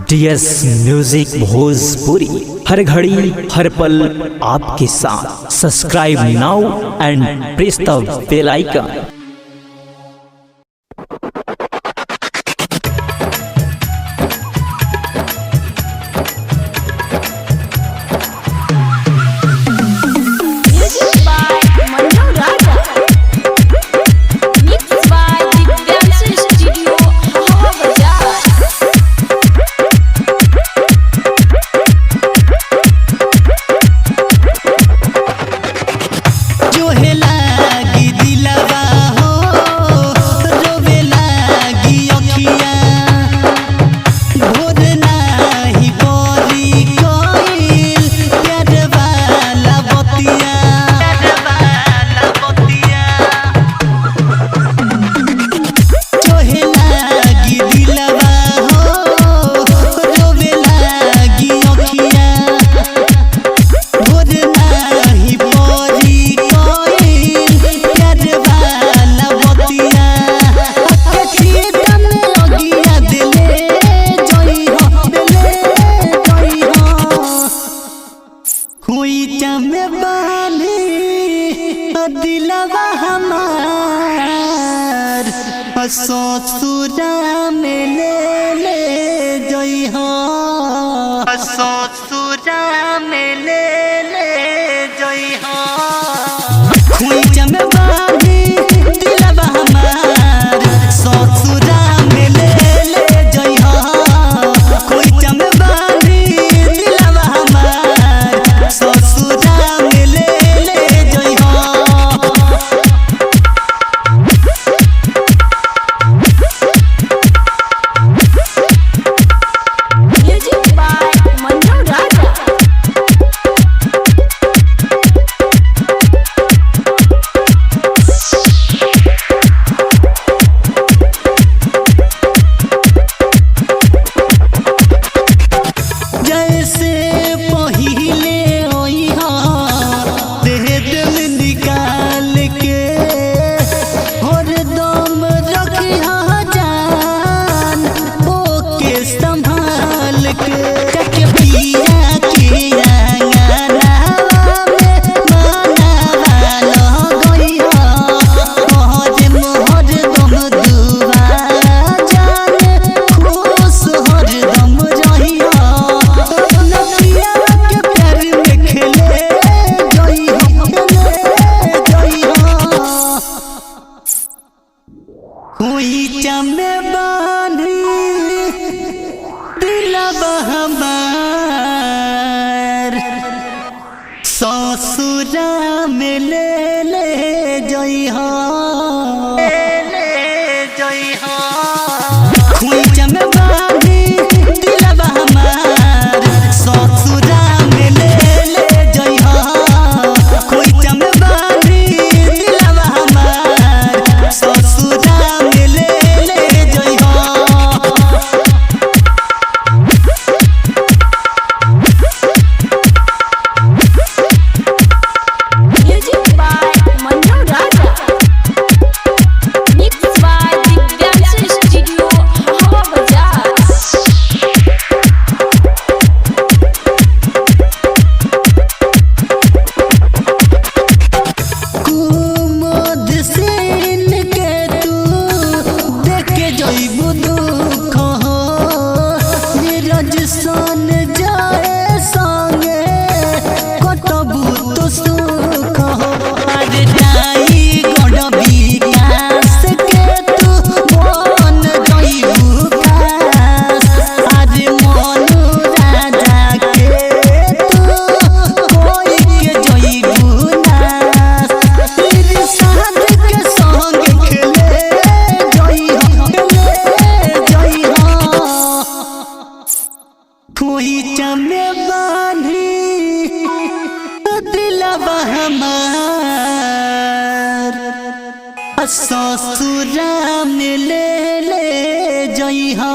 DS music Bhojpuri, हर घड़ी हर पल आपके साथ। Subscribe now and press the bell icon. दिलवा हमार ससुरा में ले जइहा, ससुरा में ले जइहा। खुइचा में बांधी दिलवा हमार ससुरा में ले जइहा। खुइचा में बांधी दिलवा हमार ससुरा में ले जइहा। खुइचा में बांधी दिलवा हमार ससुरा में ले जइहा, खुइचा में बांधी दिलवा हमार ससुरा में ले जइहा। खुइचा में बांधी दिलवा हमार ससुरा खुइचा में बांधी दिलवा हमार ससुरा में ले जइहा।